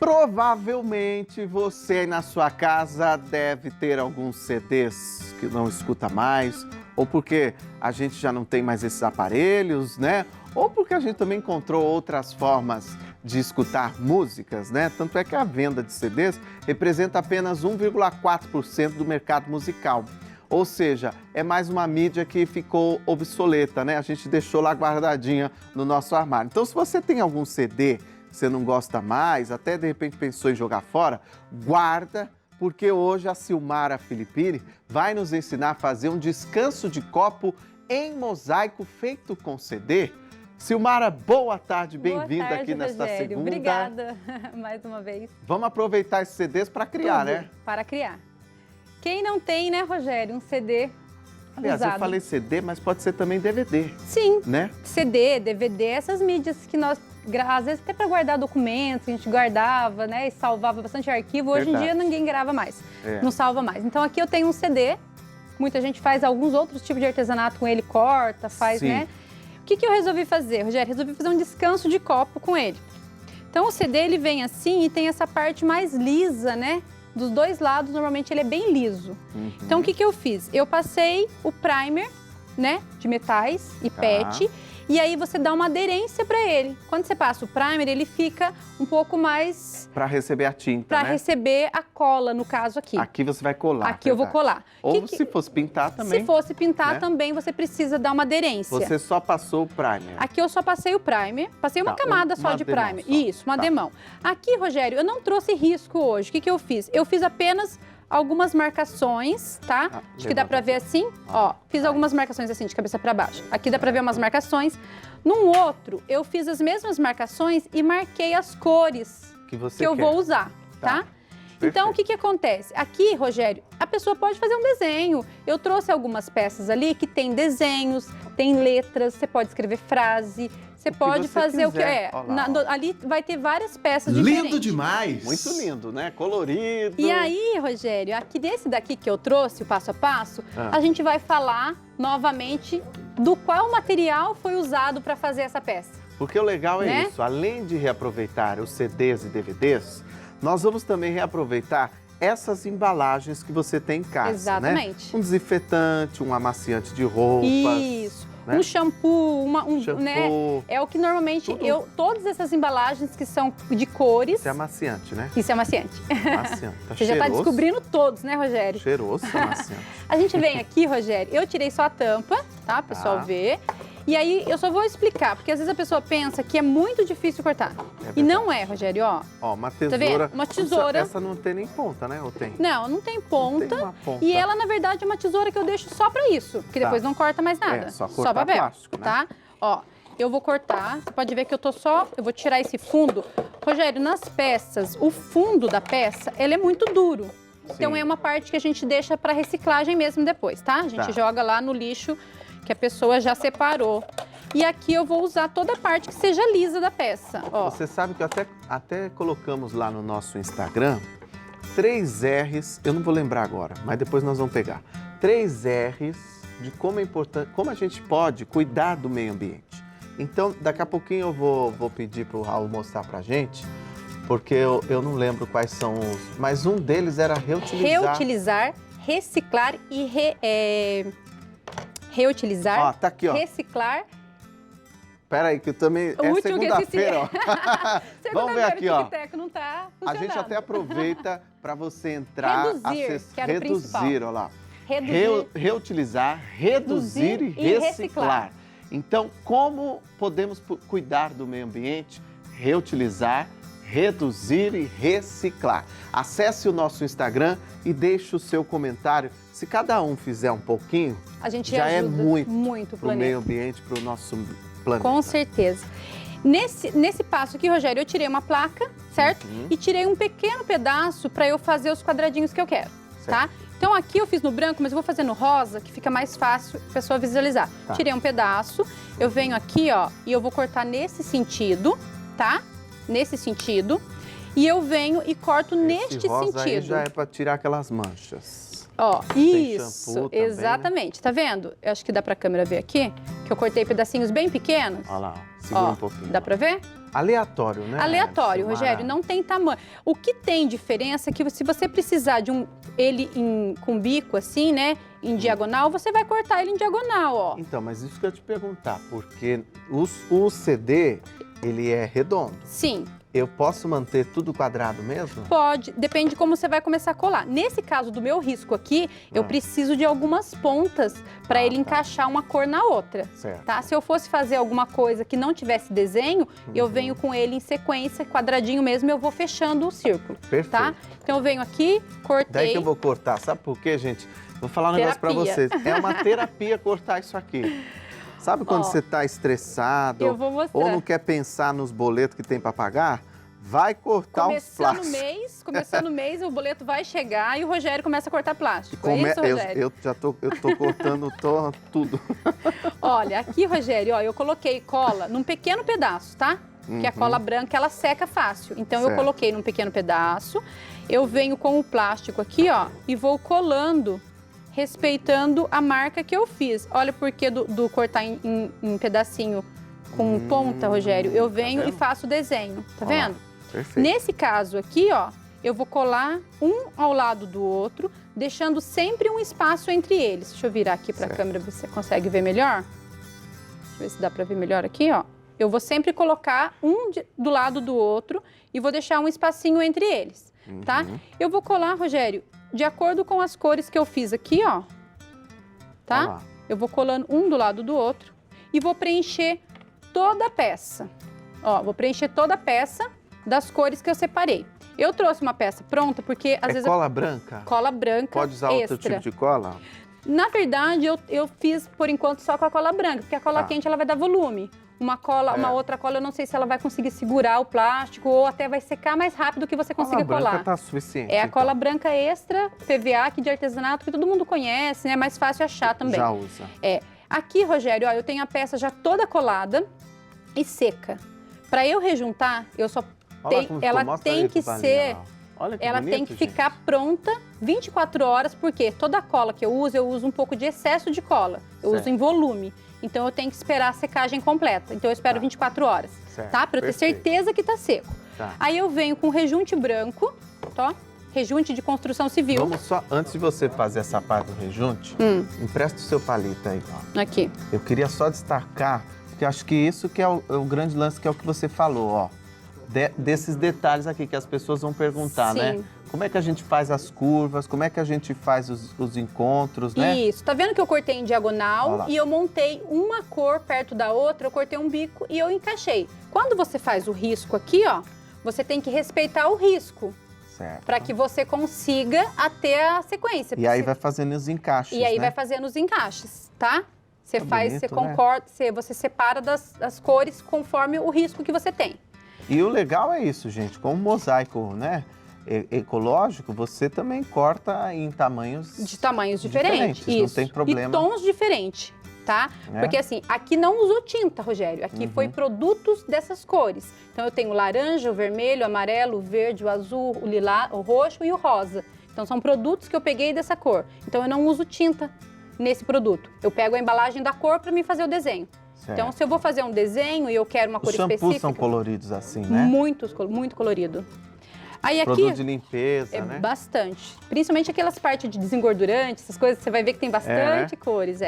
Provavelmente você aí na sua casa deve ter alguns CDs que não escuta mais, ou porque a gente já não tem mais esses aparelhos, né? Ou porque a gente também encontrou outras formas de escutar músicas, né? Tanto é que a venda de CDs representa apenas 1,4% do mercado musical. Ou seja, é mais uma mídia que ficou obsoleta, né? A gente deixou lá guardadinha no nosso armário. Então, se você tem algum CD que você não gosta mais, até de repente pensou em jogar fora, guarda, porque hoje a Silmara Filippini vai nos ensinar a fazer um descanso de copo em mosaico feito com CD. Silmara, boa tarde, bem-vinda aqui nesta segunda. Obrigada mais uma vez. Vamos aproveitar esses CDs para criar, né? Para criar. Quem não tem, né, Rogério, um CD Aliás, usado. eu falei CD, mas pode ser também DVD. Sim, né? CD, DVD, essas mídias que nós, às vezes até para guardar documentos, a gente guardava, né, e salvava bastante arquivo. Hoje em dia ninguém grava mais, não salva mais. Então aqui eu tenho um CD, muita gente faz alguns outros tipos de artesanato com ele, corta, faz, né? O que eu resolvi fazer, Rogério? Resolvi fazer um descanso de copo com ele. Então o CD ele vem assim e tem essa parte mais lisa, né? Dos dois lados, normalmente ele é bem liso. Então, o que eu fiz? Eu passei o primer, né, de metais e PET, e aí você dá uma aderência para ele. Quando você passa o primer, ele fica um pouco mais... Para receber a tinta, Para receber a cola, no caso aqui. Aqui você vai colar. Aqui eu vou colar. Ou se fosse pintar também. Se fosse pintar também, você precisa dar uma aderência. Você só passou o primer. Aqui eu só passei o primer, passei uma camada só de primer. Isso, uma demão. Aqui, Rogério, eu não trouxe risco hoje. O que eu fiz? Eu fiz apenas algumas marcações, tá? Acho que dá pra ver assim, ó. Fiz algumas marcações assim, de cabeça pra baixo. Aqui dá pra ver umas marcações. Num outro, eu fiz as mesmas marcações e marquei as cores que eu vou usar, tá? Então, o que acontece? Aqui, Rogério, a pessoa pode fazer um desenho. Eu trouxe algumas peças ali que tem desenhos, tem letras, você pode escrever frase, você pode fazer o que é. Ali vai ter várias peças diferentes. Lindo demais! Muito lindo, né? Colorido. E aí, Rogério, aqui desse daqui que eu trouxe, o passo a passo, a gente vai falar novamente do qual material foi usado para fazer essa peça. Porque o legal é isso, além de reaproveitar os CDs e DVDs, nós vamos também reaproveitar essas embalagens que você tem em casa, Exatamente. né? Um desinfetante, um amaciante de roupas. Isso. Né? Um shampoo, né? É o que normalmente todas essas embalagens que são de cores. Isso é amaciante, né? Isso é amaciante. Amaciante. Tá Você já tá descobrindo todos, né, Rogério? Cheiroso amaciante. A gente vem aqui, Rogério, eu tirei só a tampa, tá? O pessoal vê. E aí, eu só vou explicar, porque às vezes a pessoa pensa que é muito difícil cortar. E não é, Rogério, ó. Ó, uma tesoura. Tá vendo? Uma tesoura. Essa não tem nem ponta, né? Ou tem? Não, não tem ponta. Não tem uma ponta. E ela, na verdade, é uma tesoura que eu deixo só pra isso, porque depois não corta mais nada. Só cortar papel, plástico, né? Tá? Ó, eu vou cortar, você pode ver que eu vou tirar esse fundo. Rogério, nas peças, o fundo da peça, ele é muito duro. Então é uma parte que a gente deixa pra reciclagem mesmo depois, tá? A gente joga lá no lixo que a pessoa já separou. E aqui eu vou usar toda a parte que seja lisa da peça, ó. Você sabe que até colocamos lá no nosso Instagram 3 R's, eu não vou lembrar agora, mas depois nós vamos pegar. 3 R's de como é importante, como a gente pode cuidar do meio ambiente. Então, daqui a pouquinho eu vou pedir para o Raul mostrar pra gente, porque eu não lembro quais são os... Mas um deles era reutilizar. Reutilizar, reciclar e reutilizar, ó, tá aqui, ó. reciclar. Espera aí, que eu também... É segunda-feira, ó. Vamos ver aqui, ó. Não tá funcionando. A gente até aproveita para você entrar... Reduzir, ó lá. Reutilizar, reduzir e reciclar. Então, como podemos cuidar do meio ambiente? Reutilizar, reduzir e reciclar. Acesse o nosso Instagram e deixe o seu comentário. Se cada um fizer um pouquinho, a gente já é muito para o meio ambiente, para o nosso planeta. Com certeza. Nesse passo aqui, Rogério, eu tirei uma placa, certo? E tirei um pequeno pedaço para eu fazer os quadradinhos que eu quero, tá? Então aqui eu fiz no branco, mas eu vou fazer no rosa, que fica mais fácil a pessoa visualizar. Tirei um pedaço, eu venho aqui, ó, e eu vou cortar nesse sentido, tá? Nesse sentido. E eu venho e corto neste sentido. Aí já é para tirar aquelas manchas. Ó, tem isso, shampoo também, exatamente. Né? Tá vendo? Eu acho que dá pra câmera ver aqui. que eu cortei pedacinhos bem pequenos. Olha lá, segura um pouquinho. Dá pra ver? Aleatório, né? Aleatório, Rogério, não tem tamanho. O que tem diferença é que se você precisar de ele com bico assim, né, em diagonal, você vai cortar ele em diagonal, ó. Então, mas isso que eu ia te perguntar, porque o CD, ele é redondo. Sim. Eu posso manter tudo quadrado mesmo? Pode, depende de como você vai começar a colar. Nesse caso do meu risco aqui, eu preciso de algumas pontas para ele encaixar uma cor na outra, certo. Tá? Se eu fosse fazer alguma coisa que não tivesse desenho, eu venho com ele em sequência, quadradinho mesmo, eu vou fechando o círculo, perfeito. Tá? Então eu venho aqui, cortei. Daí que eu vou cortar, sabe por quê, gente? Vou falar um negócio para vocês. É uma terapia cortar isso aqui. Sabe quando você está estressado eu vou mostrar. ou não quer pensar nos boletos que tem para pagar? Vai cortar os plásticos. Começando o mês, o boleto vai chegar e o Rogério começa a cortar plástico. É isso, Rogério? Eu já tô cortando tudo. Olha, aqui, Rogério, ó, eu coloquei cola num pequeno pedaço, tá? Que a cola branca, ela seca fácil. Então, eu coloquei num pequeno pedaço. Eu venho com o plástico aqui, ó, e vou colando, respeitando a marca que eu fiz. Olha porque do cortar em pedacinho com ponta, Rogério, eu venho e faço o desenho, tá vendo? Perfeito. Nesse caso aqui, ó, eu vou colar um ao lado do outro, deixando sempre um espaço entre eles. Deixa eu virar aqui para a câmera, você consegue ver melhor? Deixa eu ver se dá para ver melhor aqui, ó. Eu vou sempre colocar um do lado do outro e vou deixar um espacinho entre eles, tá? Eu vou colar, Rogério, de acordo com as cores que eu fiz aqui, ó, tá? Eu vou colando um do lado do outro e vou preencher toda a peça. Ó, vou preencher toda a peça das cores que eu separei. Eu trouxe uma peça pronta porque às vezes... cola branca? Cola branca. Pode usar outro tipo de cola? Na verdade, eu fiz por enquanto só com a cola branca, porque a cola quente ela vai dar volume. Uma outra cola, eu não sei se ela vai conseguir segurar o plástico ou até vai secar mais rápido que você consiga colar. A cola branca tá suficiente. É a cola branca extra, PVA, aqui de artesanato, que todo mundo conhece, né? É mais fácil achar também. Já usa. Aqui, Rogério, ó, eu tenho a peça já toda colada e seca. Para eu rejuntar, eu só tenho, ela tem que ser... Olha que ela bonito, tem que ficar pronta 24 horas, porque toda cola que eu uso um pouco de excesso de cola. Eu uso em volume. Então, eu tenho que esperar a secagem completa. Então, eu espero 24 horas, tá? Para eu ter certeza que tá seco. Aí, eu venho com rejunte branco, ó. Rejunte de construção civil. Vamos só, antes de você fazer essa parte do rejunte, empresta o seu palito aí, ó. Aqui. Eu queria só destacar, porque acho que isso que é o grande lance, que é o que você falou, ó. Desses detalhes aqui que as pessoas vão perguntar, né? Como é que a gente faz as curvas, como é que a gente faz os encontros, né? Isso, tá vendo que eu cortei em diagonal e eu montei uma cor perto da outra, eu cortei um bico e eu encaixei. Quando você faz o risco aqui, ó, você tem que respeitar o risco. Certo. Para que você consiga até a sequência. E aí vai fazendo os encaixes, E aí né? vai fazendo os encaixes, tá? Você faz, bonito, você concorda, você separa das cores conforme o risco que você tem. E o legal é isso, gente, com o mosaico, né, ecológico, você também corta em tamanhos... De tamanhos diferentes. Isso. Não tem problema. E tons diferentes, tá? Porque assim, aqui não usou tinta, Rogério. Aqui foi produtos dessas cores. Então eu tenho o laranja, o vermelho, o amarelo, o verde, o azul, o lilás, o roxo e o rosa. Então são produtos que eu peguei dessa cor. Então eu não uso tinta nesse produto. Eu pego a embalagem da cor para me fazer o desenho. Certo. Então, se eu vou fazer um desenho e eu quero uma cor específica... Os shampoos são coloridos assim, né? Muito colorido. Aí aqui... Produto de limpeza, né? Bastante. Principalmente aquelas partes de desengordurante, essas coisas, você vai ver que tem bastante cores,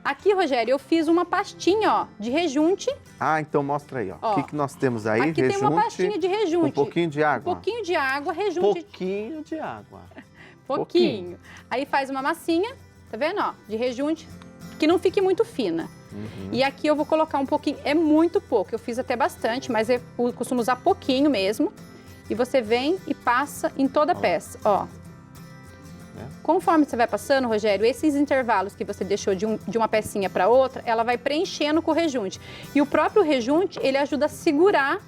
Aqui, Rogério, eu fiz uma pastinha, ó, de rejunte. Ah, então mostra aí, ó. O que nós temos aí? Aqui rejunte, tem uma pastinha de rejunte. Um pouquinho de água. Um pouquinho de água, rejunte... Pouquinho de água. Pouquinho. Aí faz uma massinha, tá vendo, ó, de rejunte, que não fique muito fina. E aqui eu vou colocar um pouquinho, é muito pouco, eu fiz até bastante, mas eu costumo usar pouquinho mesmo. E você vem e passa em toda a peça, ó. Conforme você vai passando, Rogério, esses intervalos que você deixou de uma pecinha para outra, ela vai preenchendo com o rejunte. E o próprio rejunte, ele ajuda a segurar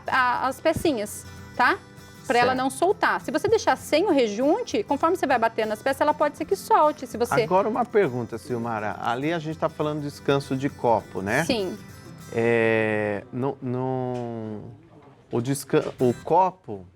as pecinhas, tá? Para ela não soltar. Se você deixar sem o rejunte, conforme você vai batendo nas peças, ela pode ser que solte. Se você... Agora uma pergunta, Silmara. Ali a gente está falando de descanso de copo, né? Sim. O copo,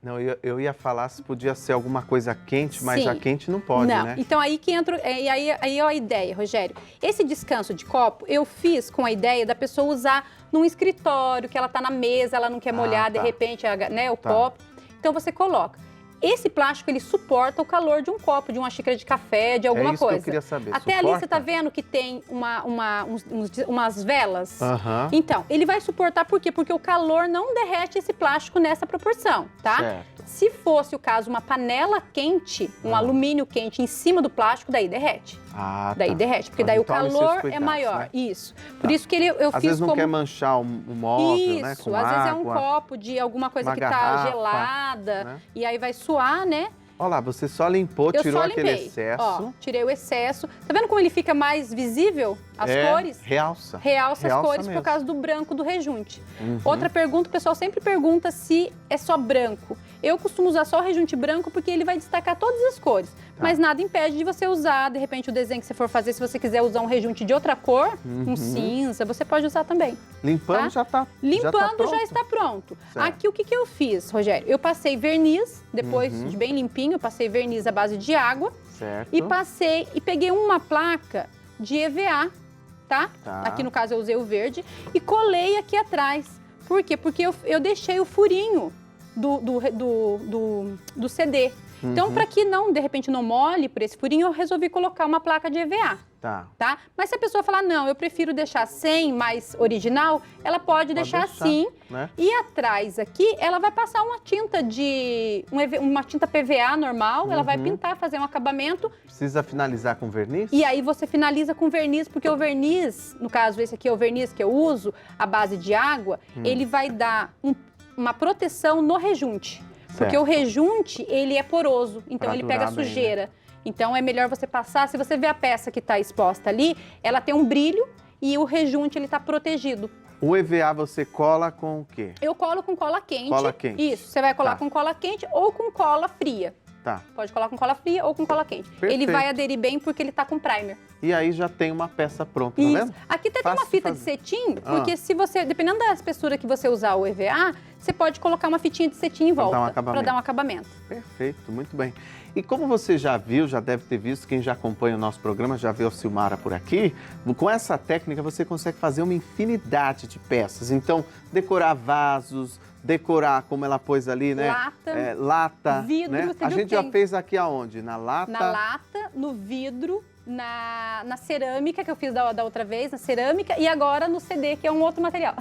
Não, eu ia falar se podia ser alguma coisa quente, mas Sim. a quente não pode, não. né? Então aí que entra, aí é a ideia, Rogério. Esse descanso de copo eu fiz com a ideia da pessoa usar num escritório, que ela tá na mesa, ela não quer molhar de repente, né, o copo. Então você coloca. Esse plástico, ele suporta o calor de um copo, de uma xícara de café, de alguma coisa. Que eu queria saber. Até suporta? ali você tá vendo que tem umas velas? Aham. Então, ele vai suportar por quê? Porque o calor não derrete esse plástico nessa proporção, tá? Certo. Se fosse o caso, uma panela quente, um alumínio quente em cima do plástico, daí derrete. Ah, Daí tá. derrete, porque Então, daí o tome seus calor é cuidados, maior. né? Isso. Por isso que eu Às fiz vezes não como... quer manchar o móvel, né? Isso, Com às água, vezes é um copo de alguma coisa uma que garrafa, tá gelada, né? e aí vai suar, né? Olha lá, você só limpou, Eu tirou só aquele limpei. excesso. Ó, tirei o excesso. Tá vendo como ele fica mais visível? As cores? Realça. Realça as cores mesmo. por causa do branco do rejunte. Outra pergunta, o pessoal sempre pergunta se é só branco. Eu costumo usar só o rejunte branco porque ele vai destacar todas as cores. Mas nada impede de você usar, de repente, o desenho que você for fazer. Se você quiser usar um rejunte de outra cor, um cinza, você pode usar também. Limpando tá? já tá Limpando pronto. já está pronto. Certo. Aqui o que eu fiz, Rogério? Eu passei verniz, depois de bem limpinho, eu passei verniz à base de água. Certo. E peguei uma placa de EVA, tá? Aqui no caso eu usei o verde e colei aqui atrás. Por quê? Porque eu deixei o furinho do CD. Então, para que não, de repente, não molhe por esse furinho, eu resolvi colocar uma placa de EVA. Tá? Mas se a pessoa falar, não, eu prefiro deixar sem, mais original, ela pode deixar assim. Né? E atrás aqui, ela vai passar uma tinta uma tinta PVA normal, ela vai pintar, fazer um acabamento. Precisa finalizar com verniz? E aí você finaliza com verniz, porque o verniz, no caso esse aqui é o verniz que eu uso, a base de água, ele vai dar uma proteção no rejunte. Porque o rejunte, ele é poroso, então ele pega sujeira. Bem, né? Então é melhor você passar, se você vê a peça que está exposta ali, ela tem um brilho e o rejunte ele está protegido. O EVA você cola com o quê? Eu colo com cola quente. Cola quente. Isso, você vai colar com cola quente ou com cola fria. Tá. Pode colar com cola fria ou com cola quente. Perfeito. Ele vai aderir bem porque ele tá com primer. E aí já tem uma peça pronta, tá vendo? Aqui até tem uma fita de cetim, porque se você, dependendo da espessura que você usar o EVA, você pode colocar uma fitinha de cetim em volta para dar um acabamento. Perfeito, muito bem. E como você já viu, já deve ter visto, quem já acompanha o nosso programa, já viu a Silmara por aqui, com essa técnica você consegue fazer uma infinidade de peças. Então, decorar vasos, decorar, como ela pôs ali, né? Lata, vidro, né? A gente já fez aqui aonde? Na lata? Na lata, no vidro, na cerâmica, que eu fiz da outra vez, na cerâmica, e agora no CD, que é um outro material.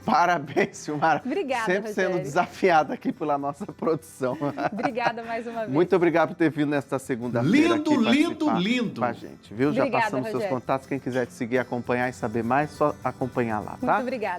Parabéns, Silmara. Obrigada, Sempre Rogério. sendo desafiada aqui pela nossa produção. Obrigada mais uma vez. Muito obrigado por ter vindo nesta segunda-feira aqui lindo com a gente, viu? Obrigada, Já passamos Rogério. seus contatos. Quem quiser te seguir, acompanhar e saber mais, só acompanhar lá, tá? Muito obrigada.